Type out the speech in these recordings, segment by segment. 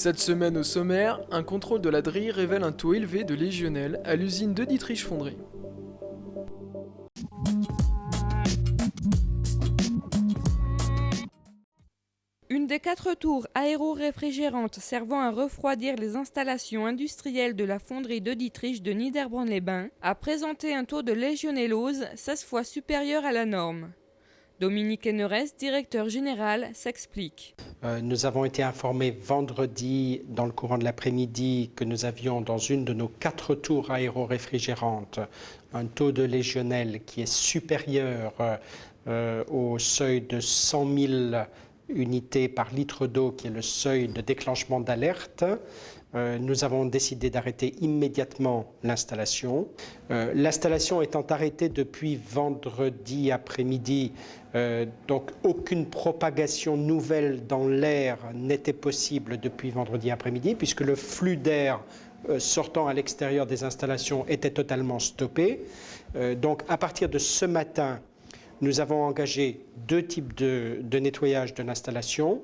Cette semaine au sommaire, un contrôle de la DRI révèle un taux élevé de légionnelle à l'usine de Dietrich-Fonderie. Une des 4 tours aéro-réfrigérantes servant à refroidir les installations industrielles de la fonderie de Dietrich de Niederbronn-les-Bains a présenté un taux de légionellose 16 fois supérieur à la norme. Dominique Hennerès, directeur général, s'explique. Nous avons été informés vendredi, dans le courant de l'après-midi, que nous avions dans une de nos 4 tours aéro-réfrigérantes un taux de légionnelle qui est supérieur au seuil de 100 000 unités par litre d'eau, qui est le seuil de déclenchement d'alerte. Nous avons décidé d'arrêter immédiatement l'installation. L'installation étant arrêtée depuis vendredi après-midi, donc aucune propagation nouvelle dans l'air n'était possible depuis vendredi après-midi, puisque le flux d'air sortant à l'extérieur des installations était totalement stoppé. Donc à partir de ce matin, nous avons engagé 2 types de nettoyage de l'installation.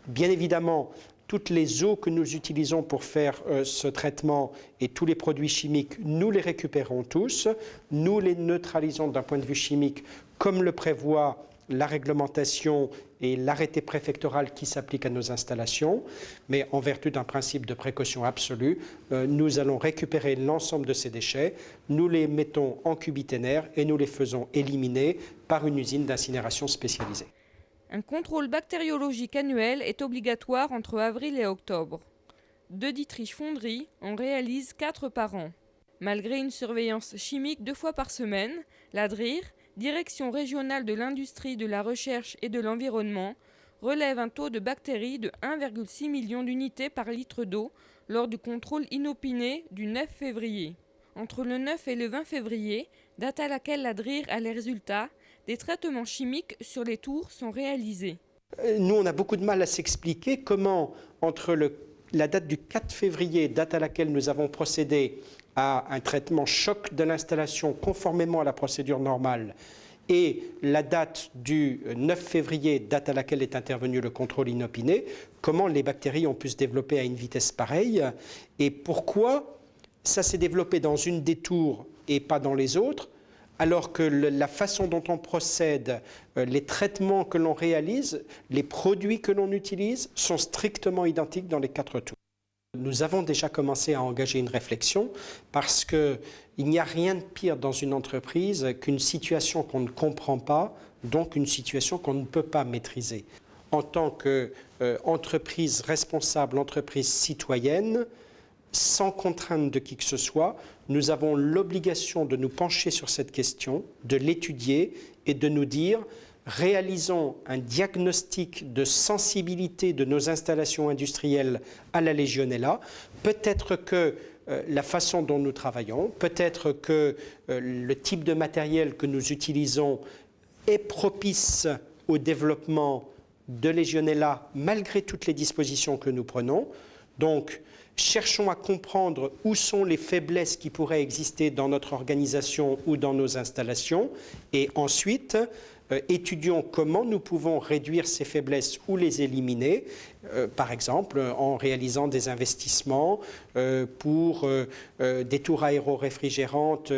Bien évidemment, toutes les eaux que nous utilisons pour faire ce traitement et tous les produits chimiques, nous les récupérons tous. Nous les neutralisons d'un point de vue chimique, comme le prévoit la réglementation et l'arrêté préfectoral qui s'applique à nos installations. Mais en vertu d'un principe de précaution absolue, nous allons récupérer l'ensemble de ces déchets, nous les mettons en cubiténaire et nous les faisons éliminer par une usine d'incinération spécialisée. Un contrôle bactériologique annuel est obligatoire entre avril et octobre. De Dietrich-Fonderie en réalise 4 par an. Malgré une surveillance chimique 2 fois par semaine, la DRIR, Direction régionale de l'industrie, de la recherche et de l'environnement, relève un taux de bactéries de 1,6 million d'unités par litre d'eau lors du contrôle inopiné du 9 février. Entre le 9 et le 20 février, date à laquelle la DRIR a les résultats, des traitements chimiques sur les tours sont réalisés. Nous, on a beaucoup de mal à s'expliquer comment, entre la date du 4 février, date à laquelle nous avons procédé à un traitement choc de l'installation conformément à la procédure normale, et la date du 9 février, date à laquelle est intervenu le contrôle inopiné, comment les bactéries ont pu se développer à une vitesse pareille, et pourquoi ça s'est développé dans une des tours et pas dans les autres, alors que la façon dont on procède, les traitements que l'on réalise, les produits que l'on utilise sont strictement identiques dans les 4 tours. Nous avons déjà commencé à engager une réflexion parce qu'il n'y a rien de pire dans une entreprise qu'une situation qu'on ne comprend pas, donc une situation qu'on ne peut pas maîtriser. En tant qu'entreprise responsable, entreprise citoyenne, sans contrainte de qui que ce soit, nous avons l'obligation de nous pencher sur cette question, de l'étudier et de nous dire: réalisons un diagnostic de sensibilité de nos installations industrielles à la Legionella. Peut-être que la façon dont nous travaillons, peut-être que le type de matériel que nous utilisons est propice au développement de Legionella malgré toutes les dispositions que nous prenons. Donc, cherchons à comprendre où sont les faiblesses qui pourraient exister dans notre organisation ou dans nos installations, et ensuite étudions comment nous pouvons réduire ces faiblesses ou les éliminer, par exemple en réalisant des investissements pour des tours aéro-réfrigérantes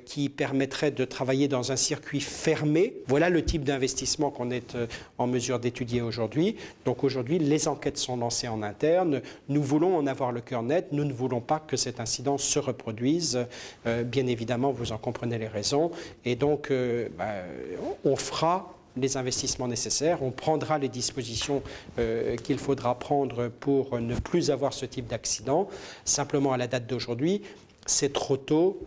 qui permettraient de travailler dans un circuit fermé. Voilà le type d'investissement qu'on est en mesure d'étudier aujourd'hui. Donc aujourd'hui, les enquêtes sont lancées en interne. Nous voulons en avoir le cœur net. Nous ne voulons pas que cet incident se reproduise. Bien évidemment, vous en comprenez les raisons. Et donc, on fera les investissements nécessaires, on prendra les dispositions qu'il faudra prendre pour ne plus avoir ce type d'accident. Simplement, à la date d'aujourd'hui, c'est trop tôt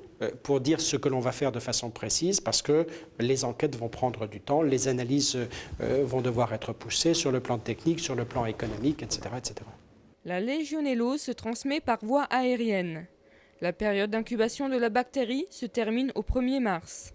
pour dire ce que l'on va faire de façon précise, parce que les enquêtes vont prendre du temps, les analyses vont devoir être poussées sur le plan technique, sur le plan économique, etc., etc. La légionellose se transmet par voie aérienne. La période d'incubation de la bactérie se termine au 1er mars.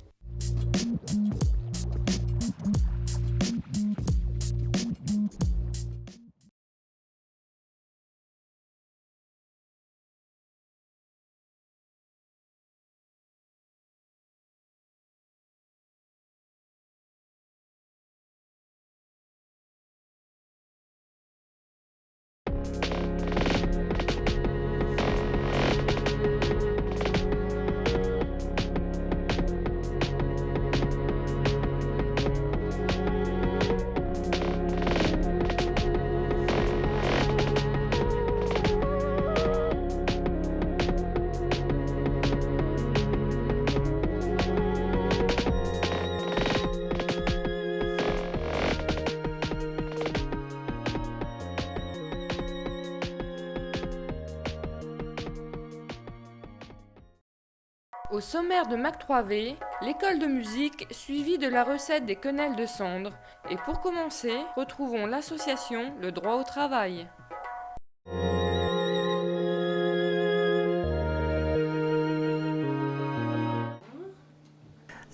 Au sommaire de Mac 3V, l'école de musique suivie de la recette des quenelles de cendre. Et pour commencer, retrouvons l'association Le Droit au Travail.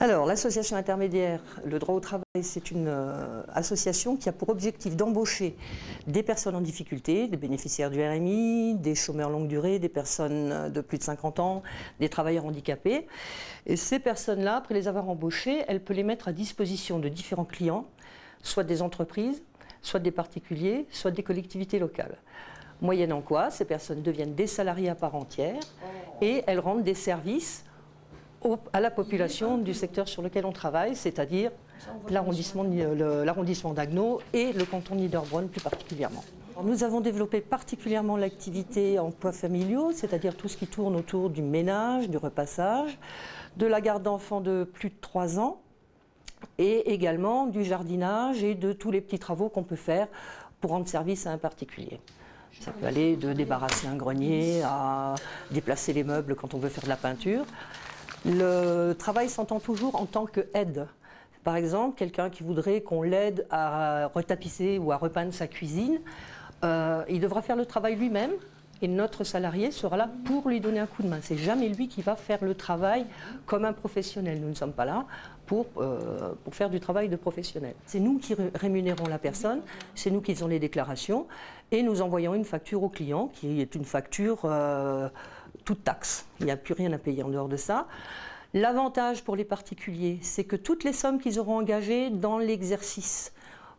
Alors, l'association intermédiaire, le droit au travail, c'est une association qui a pour objectif d'embaucher des personnes en difficulté, des bénéficiaires du RMI, des chômeurs longue durée, des personnes de plus de 50 ans, des travailleurs handicapés. Et ces personnes-là, après les avoir embauchées, elle peut les mettre à disposition de différents clients, soit des entreprises, soit des particuliers, soit des collectivités locales. Moyennant quoi, ces personnes deviennent des salariés à part entière et elles rendent des services à la population du secteur sur lequel on travaille, c'est-à-dire l'arrondissement d'Agneaux et le canton de Niederbronn plus particulièrement. Alors, nous avons développé particulièrement l'activité emplois familiaux, c'est-à-dire tout ce qui tourne autour du ménage, du repassage, de la garde d'enfants de plus de 3 ans et également du jardinage et de tous les petits travaux qu'on peut faire pour rendre service à un particulier. Ça peut aller de débarrasser un grenier à déplacer les meubles quand on veut faire de la peinture. Le travail s'entend toujours en tant qu'aide. Par exemple, quelqu'un qui voudrait qu'on l'aide à retapisser ou à repeindre sa cuisine, il devra faire le travail lui-même et notre salarié sera là pour lui donner un coup de main. C'est jamais lui qui va faire le travail comme un professionnel. Nous ne sommes pas là pour faire du travail de professionnel. C'est nous qui rémunérons la personne, c'est nous qui faisons les déclarations et nous envoyons une facture au client qui est une facture toute taxe. Il n'y a plus rien à payer en dehors de ça. L'avantage pour les particuliers, c'est que toutes les sommes qu'ils auront engagées dans l'exercice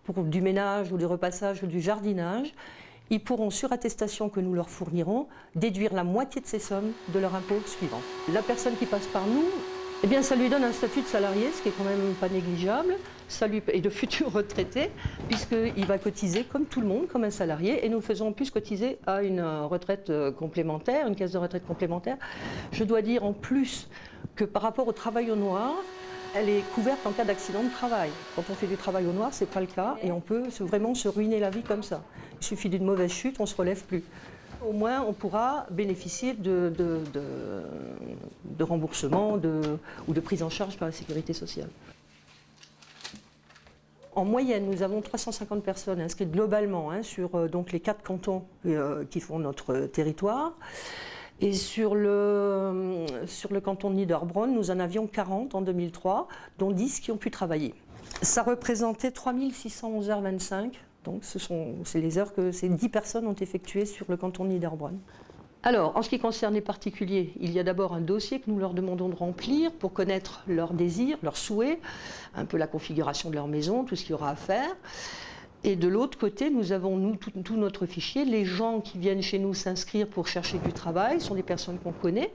pour du ménage ou du repassage ou du jardinage, ils pourront, sur attestation que nous leur fournirons, déduire la moitié de ces sommes de leur impôt suivant. La personne qui passe par nous, eh bien, ça lui donne un statut de salarié, ce qui est quand même pas négligeable, et de futur retraité, puisqu'il va cotiser comme tout le monde, comme un salarié, et nous le faisons en plus cotiser à une retraite complémentaire, une caisse de retraite complémentaire. Je dois dire en plus que par rapport au travail au noir, elle est couverte en cas d'accident de travail. Quand on fait du travail au noir, ce n'est pas le cas, et on peut vraiment se ruiner la vie comme ça. Il suffit d'une mauvaise chute, on ne se relève plus. Au moins, on pourra bénéficier de remboursement ou de prise en charge par la sécurité sociale. En moyenne, nous avons 350 personnes inscrites globalement sur donc les 4 cantons qui font notre territoire. Et sur le canton de Niederbronn, nous en avions 40 en 2003, dont 10 qui ont pu travailler. Ça représentait 3611h25. Donc c'est les heures que ces 10 personnes ont effectuées sur le canton de Niederbronn. Alors, en ce qui concerne les particuliers, il y a d'abord un dossier que nous leur demandons de remplir pour connaître leurs désirs, leurs souhaits, un peu la configuration de leur maison, tout ce qu'il y aura à faire. Et de l'autre côté, nous avons tout notre fichier. Les gens qui viennent chez nous s'inscrire pour chercher du travail sont des personnes qu'on connaît.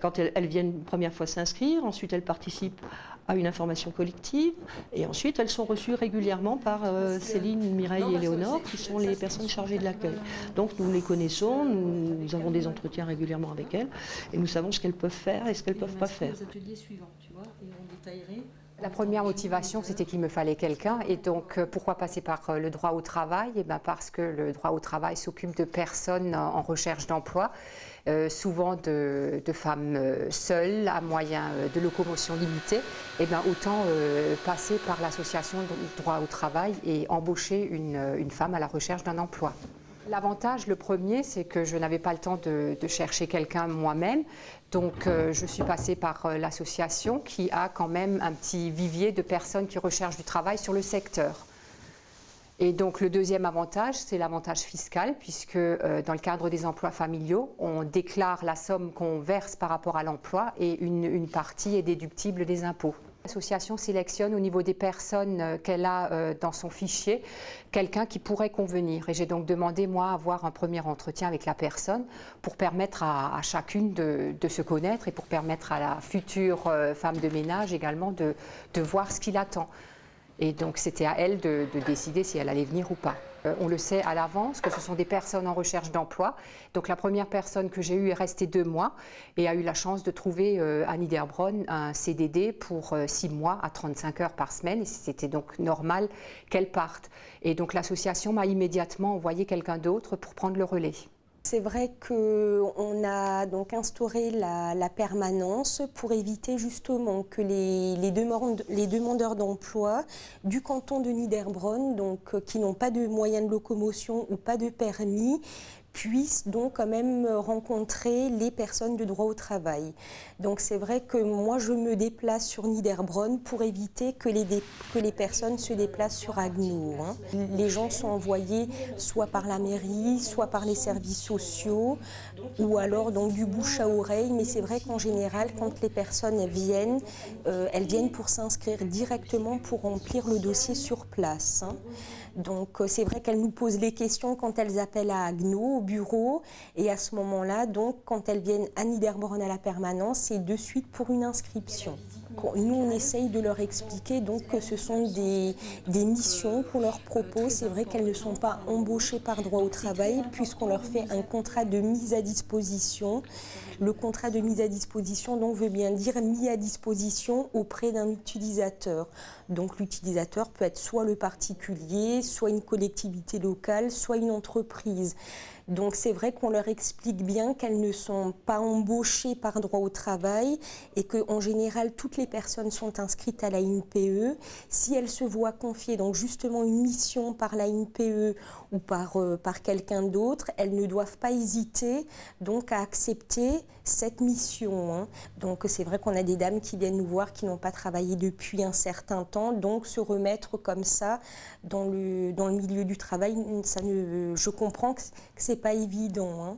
Quand elles viennent une première fois s'inscrire, ensuite elles participent à une information collective et ensuite elles sont reçues régulièrement par Céline, Mireille et Léonore qui sont les personnes chargées de l'accueil. Donc nous les connaissons, nous avons des entretiens régulièrement avec elles et nous savons ce qu'elles peuvent faire et ce qu'elles ne peuvent pas faire. La première motivation, c'était qu'il me fallait quelqu'un. Et donc, pourquoi passer par le droit au travail ? Eh bien, parce que le droit au travail s'occupe de personnes en recherche d'emploi, souvent de femmes seules, à moyen de locomotion limitée. Eh bien, autant passer par l'association du droit au travail et embaucher une femme à la recherche d'un emploi. L'avantage, le premier, c'est que je n'avais pas le temps de chercher quelqu'un moi-même. Donc, je suis passée par l'association qui a quand même un petit vivier de personnes qui recherchent du travail sur le secteur. Et donc, le deuxième avantage, c'est l'avantage fiscal, puisque dans le cadre des emplois familiaux, on déclare la somme qu'on verse par rapport à l'emploi et une partie est déductible des impôts. L'association sélectionne au niveau des personnes qu'elle a dans son fichier quelqu'un qui pourrait convenir. Et j'ai donc demandé, moi, à avoir un premier entretien avec la personne pour permettre à chacune de se connaître et pour permettre à la future femme de ménage également de voir ce qu'il attend. Et donc, c'était à elle de décider si elle allait venir ou pas. On le sait à l'avance que ce sont des personnes en recherche d'emploi. Donc, la première personne que j'ai eue est restée 2 mois et a eu la chance de trouver à Niederbronn un CDD pour 6 mois à 35 heures par semaine. Et c'était donc normal qu'elle parte. Et donc, l'association m'a immédiatement envoyé quelqu'un d'autre pour prendre le relais. C'est vrai qu'on a donc instauré la permanence pour éviter justement que les demandeurs d'emploi du canton de Niederbronn, donc qui n'ont pas de moyens de locomotion ou pas de permis, puissent donc quand même rencontrer les personnes de droit au travail. Donc c'est vrai que moi je me déplace sur Niederbronn pour éviter que les personnes se déplacent sur Haguenau. Les gens sont envoyés soit par la mairie, soit par les services sociaux, ou alors donc du bouche à oreille, mais c'est vrai qu'en général quand les personnes elles viennent pour s'inscrire directement pour remplir le dossier sur place. Donc c'est vrai qu'elles nous posent les questions quand elles appellent à Haguenau, au bureau, et à ce moment-là, donc quand elles viennent à Niederbronn à la permanence, c'est de suite pour une inscription. Nous, on essaye de leur expliquer donc que ce sont des missions qu'on leur propose. C'est vrai qu'elles ne sont pas embauchées par droit au travail puisqu'on leur fait un contrat de mise à disposition. Le contrat de mise à disposition donc veut bien dire mis à disposition auprès d'un utilisateur. Donc l'utilisateur peut être soit le particulier, soit une collectivité locale, soit une entreprise. Donc c'est vrai qu'on leur explique bien qu'elles ne sont pas embauchées par droit au travail et qu'en général toutes les personnes sont inscrites à la INPE. Si elles se voient confier donc justement une mission par la INPE ou par quelqu'un d'autre, elles ne doivent pas hésiter donc à accepter cette mission. Donc c'est vrai qu'on a des dames qui viennent nous voir qui n'ont pas travaillé depuis un certain temps, donc se remettre comme ça dans le milieu du travail, je comprends que c'est pas évident.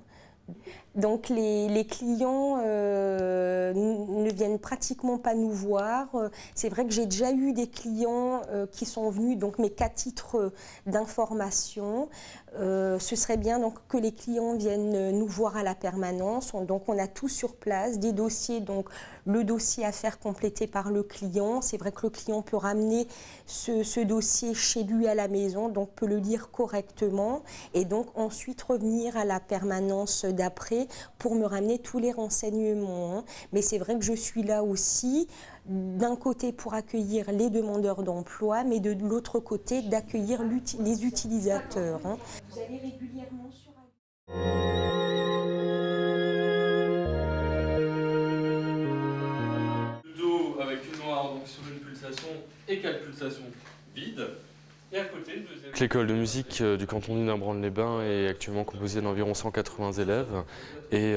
Donc les clients ne viennent pratiquement pas nous voir. C'est vrai que j'ai déjà eu des clients qui sont venus, donc mais qu'à titre d'information. Ce serait bien donc que les clients viennent nous voir à la permanence. Donc on a tout sur place, des dossiers, donc le dossier à faire compléter par le client. C'est vrai que le client peut ramener ce dossier chez lui à la maison, donc peut le lire correctement et donc ensuite revenir à la permanence d'après pour me ramener tous les renseignements. Mais c'est vrai que je suis là aussi, d'un côté pour accueillir les demandeurs d'emploi, mais de l'autre côté d'accueillir les utilisateurs. Vous allez régulièrement sur... Le dos avec une noire donc sur une pulsation et 4 pulsations vides. Et à côté, le deuxième... L'école de musique du canton de Niederbronn-les-Bains est actuellement composée d'environ 180 élèves et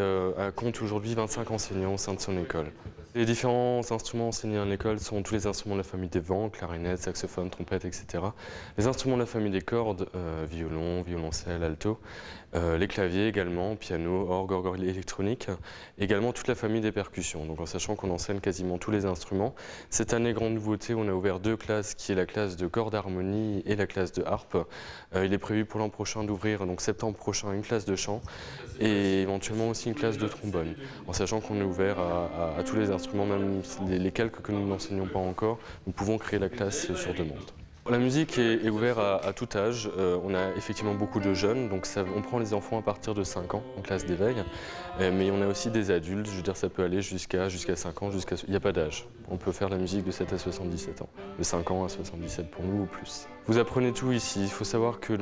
compte aujourd'hui 25 enseignants au sein de son école. Les différents instruments enseignés en école sont tous les instruments de la famille des vents, clarinette, saxophone, trompette, etc. Les instruments de la famille des cordes, violon, violoncelle, alto, les claviers également, piano, orgue électronique, également toute la famille des percussions. Donc en sachant qu'on enseigne quasiment tous les instruments. Cette année, grande nouveauté, on a ouvert 2 classes, qui est la classe de corde harmonie et la classe de harpe. Il est prévu pour l'an prochain d'ouvrir, donc septembre prochain, une classe de chant et éventuellement aussi une classe de trombone. En sachant qu'on est ouvert à tous les instruments, même les quelques que nous n'enseignons pas encore, nous pouvons créer la classe sur demande. La musique est ouverte à tout âge. On a effectivement beaucoup de jeunes, donc on prend les enfants à partir de 5 ans en classe d'éveil. Mais on a aussi des adultes, je veux dire ça peut aller jusqu'à 5 ans, il n'y a pas d'âge. On peut faire la musique de 7 à 77 ans, de 5 ans à 77 pour nous ou plus. Vous apprenez tout ici, il faut savoir que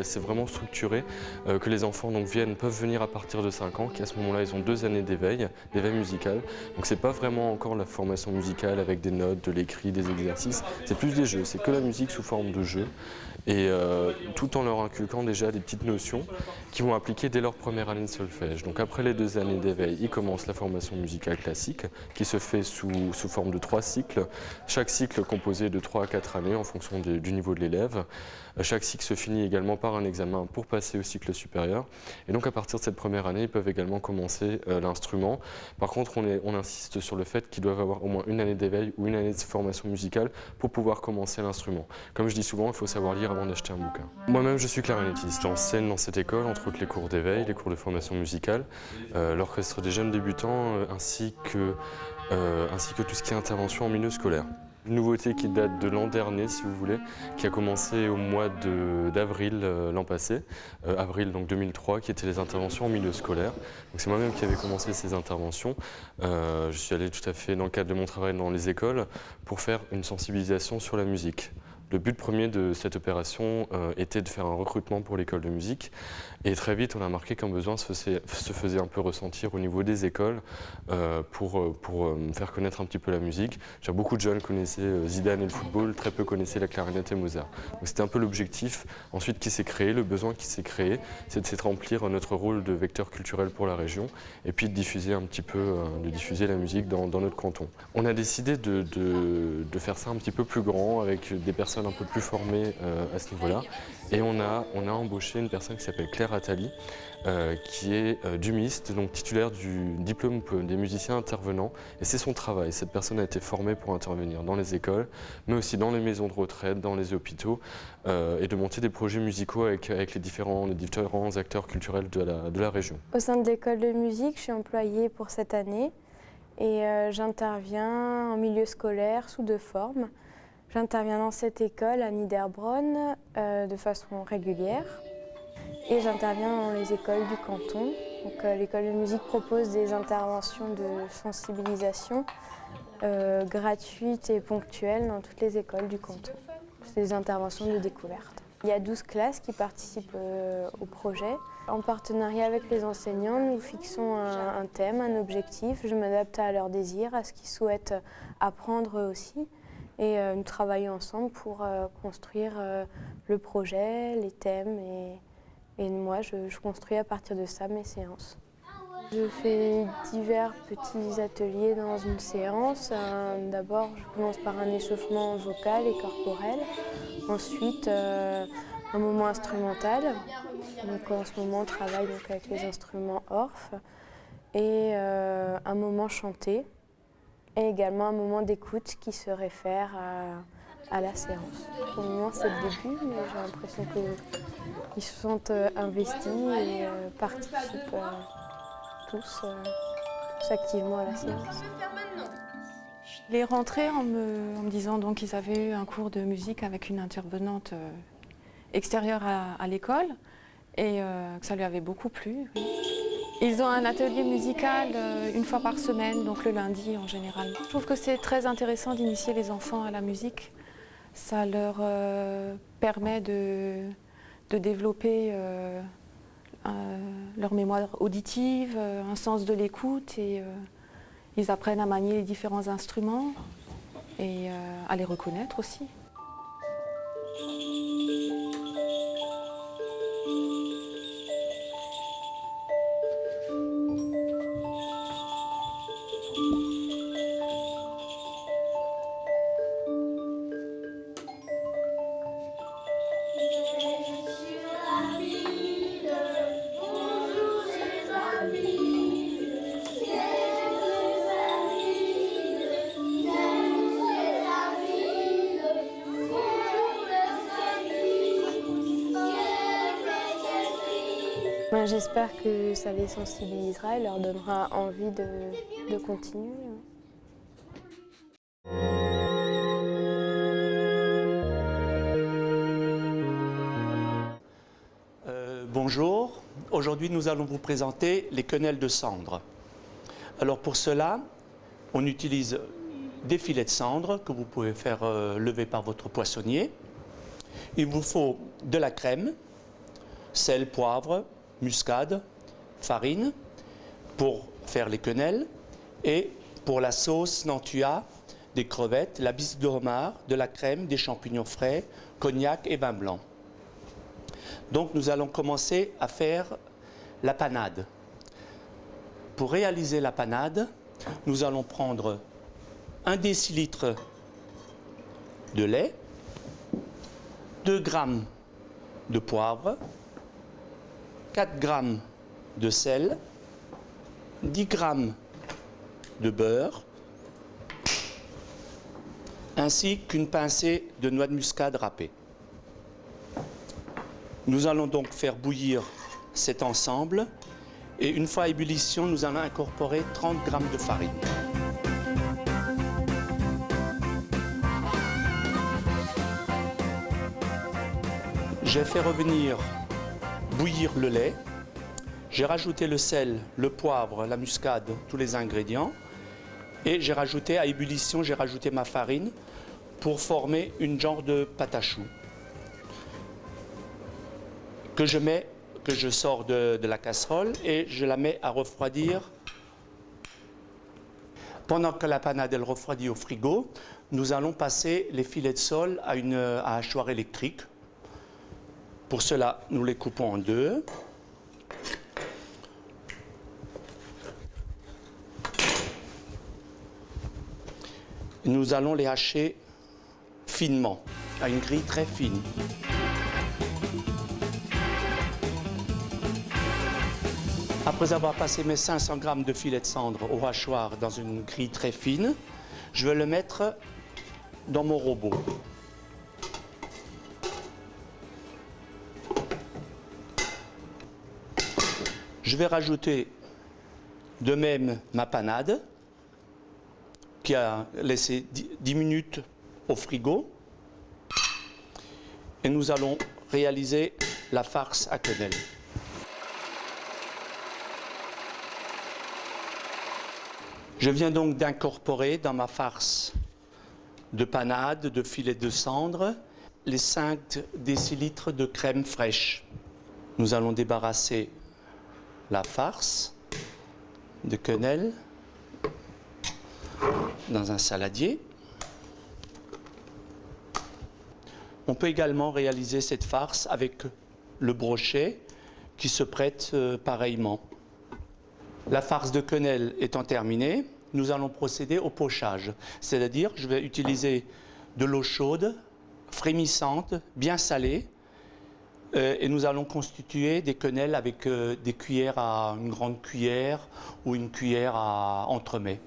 c'est vraiment structuré, que les enfants peuvent venir à partir de 5 ans, qu'à ce moment-là ils ont 2 années d'éveil musical. Donc c'est pas vraiment encore la formation musicale avec des notes, de l'écrit, des exercices, c'est plus des jeux, c'est que la musique sous forme de jeu. Et tout en leur inculquant déjà des petites notions qu'ils vont appliquer dès leur première année de solfège. Donc après les 2 années d'éveil, ils commencent la formation musicale classique qui se fait sous forme de 3 cycles. Chaque cycle composé de 3 à 4 années en fonction du niveau de l'élève. Chaque cycle se finit également par un examen pour passer au cycle supérieur. Et donc à partir de cette première année, ils peuvent également commencer l'instrument. Par contre, on insiste sur le fait qu'ils doivent avoir au moins une année d'éveil ou une année de formation musicale pour pouvoir commencer l'instrument. Comme je dis souvent, il faut savoir lire avant d'acheter un bouquin. Moi-même, je suis clarinettiste. J'enseigne dans cette école, entre autres les cours d'éveil, les cours de formation musicale, l'orchestre des jeunes débutants, ainsi que tout ce qui est intervention en milieu scolaire. Une nouveauté qui date de l'an dernier, si vous voulez, qui a commencé au mois d'avril l'an passé, avril donc 2003, qui étaient les interventions en milieu scolaire. Donc c'est moi-même qui avais commencé ces interventions. Je suis allé tout à fait dans le cadre de mon travail dans les écoles pour faire une sensibilisation sur la musique. Le but premier de cette opération était de faire un recrutement pour l'école de musique Et très vite, on a remarqué qu'un besoin se faisait un peu ressentir au niveau des écoles pour faire connaître un petit peu la musique. Beaucoup de jeunes connaissaient Zidane et le football, très peu connaissaient la clarinette et Mozart. Donc c'était un peu l'objectif ensuite qui s'est créé, le besoin qui s'est créé, c'est de remplir notre rôle de vecteur culturel pour la région et puis de diffuser un petit peu, de diffuser la musique dans notre canton. On a décidé de faire ça un petit peu plus grand avec des personnes un peu plus formées à ce niveau-là. Et on a embauché une personne qui s'appelle Claire Attali, qui est dumiste, donc titulaire du diplôme des musiciens intervenants. Et c'est son travail. Cette personne a été formée pour intervenir dans les écoles, mais aussi dans les maisons de retraite, dans les hôpitaux, et de monter des projets musicaux avec les différents acteurs culturels de la région. Au sein de l'école de musique, je suis employée pour cette année et j'interviens en milieu scolaire sous deux formes. J'interviens dans cette école à Niederbronn de façon régulière et j'interviens dans les écoles du canton. Donc, l'école de musique propose des interventions de sensibilisation gratuites et ponctuelles dans toutes les écoles du canton. C'est des interventions de découverte. Il y a 12 classes qui participent au projet. En partenariat avec les enseignants, nous fixons un thème, un objectif. Je m'adapte à leurs désirs, à ce qu'ils souhaitent apprendre eux aussi. Et nous travaillons ensemble pour construire le projet, les thèmes et moi je construis à partir de ça mes séances. Je fais divers petits ateliers dans une séance. D'abord je commence par un échauffement vocal et corporel, ensuite un moment instrumental. Donc, en ce moment on travaille donc, avec les instruments Orff et un moment chanté. Et également un moment d'écoute qui se réfère à la séance. Pour le moment, c'est le début, mais j'ai l'impression qu'ils se sentent investis et participent tous activement à la séance. Je l'ai rentré en me disant donc qu'ils avaient eu un cours de musique avec une intervenante extérieure à l'école et que ça lui avait beaucoup plu. Oui. Ils ont un atelier musical une fois par semaine, donc le lundi en général. Je trouve que c'est très intéressant d'initier les enfants à la musique. Ça leur permet de développer leur mémoire auditive, un sens de l'écoute et ils apprennent à manier les différents instruments et à les reconnaître aussi. J'espère que ça les sensibilisera et leur donnera envie de continuer. Bonjour, aujourd'hui nous allons vous présenter les quenelles de cendre. Alors pour cela, on utilise des filets de cendre que vous pouvez faire lever par votre poissonnier. Il vous faut de la crème, sel, poivre, muscade, farine pour faire les quenelles et pour la sauce Nantua, des crevettes, la bisque de homard, de la crème, des champignons frais, cognac et vin blanc. Donc nous allons commencer à faire la panade. Pour réaliser la panade, nous allons prendre 1 décilitre de lait, 2 grammes de poivre, 4 grammes de sel, 10 grammes de beurre, ainsi qu'une pincée de noix de muscade râpée. Nous allons donc faire bouillir cet ensemble et une fois à ébullition, nous allons incorporer 30 grammes de farine. J'ai fait revenir bouillir le lait, j'ai rajouté le sel, le poivre, la muscade, tous les ingrédients et j'ai rajouté à ébullition, j'ai rajouté ma farine pour former une genre de pâte à choux que que je sors de la casserole et je la mets à refroidir. Pendant que la panade elle refroidit au frigo, nous allons passer les filets de sole à un hachoir électrique. Pour cela, nous les coupons en deux. Nous allons les hacher finement, à une grille très fine. Après avoir passé mes 500 g de filet de cendre au hachoir dans une grille très fine, je vais le mettre dans mon robot. Je vais rajouter de même ma panade qui a laissé 10 minutes au frigo. Et nous allons réaliser la farce à quenelle. Je viens donc d'incorporer dans ma farce de panade, de filet de cendre, les 5 décilitres de crème fraîche. Nous allons débarrasser la farce de quenelle dans un saladier. On peut également réaliser cette farce avec le brochet qui se prête pareillement. La farce de quenelle étant terminée, nous allons procéder au pochage. C'est-à-dire, je vais utiliser de l'eau chaude, frémissante, bien salée, et nous allons constituer des quenelles avec des cuillères à une grande cuillère ou une cuillère à entremets.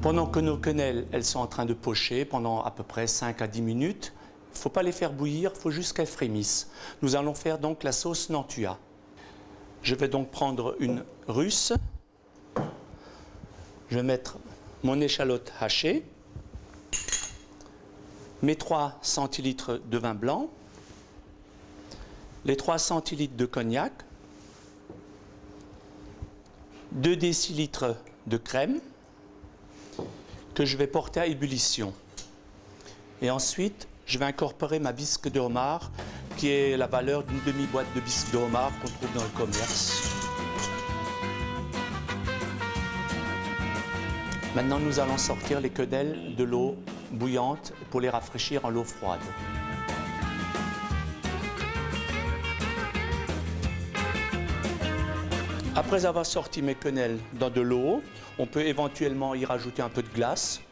Pendant que nos quenelles elles sont en train de pocher pendant à peu près 5 à 10 minutes, il ne faut pas les faire bouillir, il faut juste qu'elles frémissent. Nous allons faire donc la sauce Nantua. Je vais donc prendre une russe. Je vais mettre mon échalote hachée, mes 3 centilitres de vin blanc, les 3 centilitres de cognac, 2 décilitres de crème que je vais porter à ébullition. Et ensuite, je vais incorporer ma bisque de homard, qui est la valeur d'une demi-boîte de bisque de homard qu'on trouve dans le commerce. Maintenant, nous allons sortir les quenelles de l'eau bouillante pour les rafraîchir en l'eau froide. Après avoir sorti mes quenelles dans de l'eau, on peut éventuellement y rajouter un peu de glace.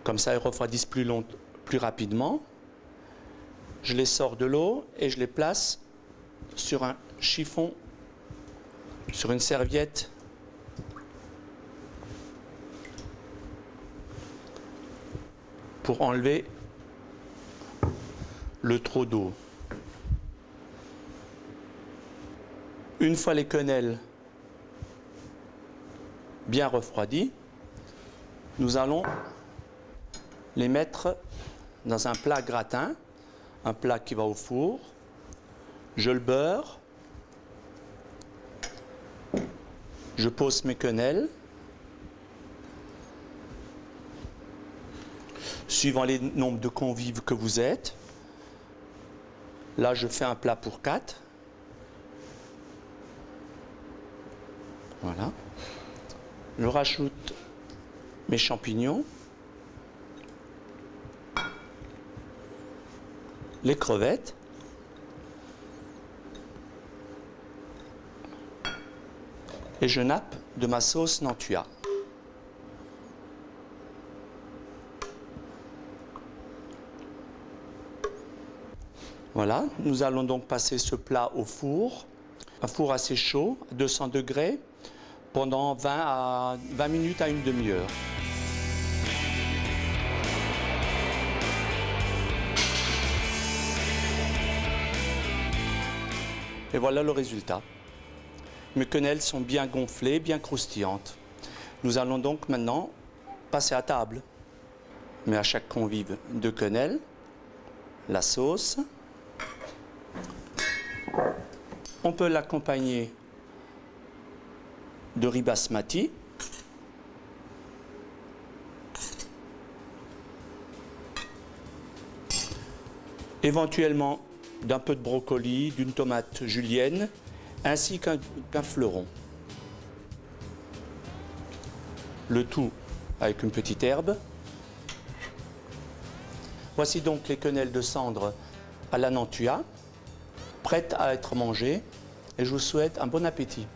Comme ça, elles refroidissent plus rapidement. Je les sors de l'eau et je les place sur un chiffon, sur une serviette pour enlever le trop d'eau. Une fois les quenelles bien refroidies, nous allons les mettre dans un plat gratin, un plat qui va au four. Je le beurre, je pose mes quenelles. Suivant les nombres de convives que vous êtes, là je fais un plat pour 4. Voilà. Je rajoute mes champignons, les crevettes, et je nappe de ma sauce Nantua. Voilà, nous allons donc passer ce plat au four, un four assez chaud, à 200 degrés, pendant 20 minutes à une demi-heure. Et voilà le résultat. Mes quenelles sont bien gonflées, bien croustillantes. Nous allons donc maintenant passer à table. Mais à chaque convive 2 quenelles, la sauce. On peut l'accompagner de riz basmati. éventuellement d'un peu de brocoli, d'une tomate julienne, ainsi qu'un fleuron. Le tout avec une petite herbe. Voici donc les quenelles de cendre à la Nantua, prêtes à être mangées, et je vous souhaite un bon appétit.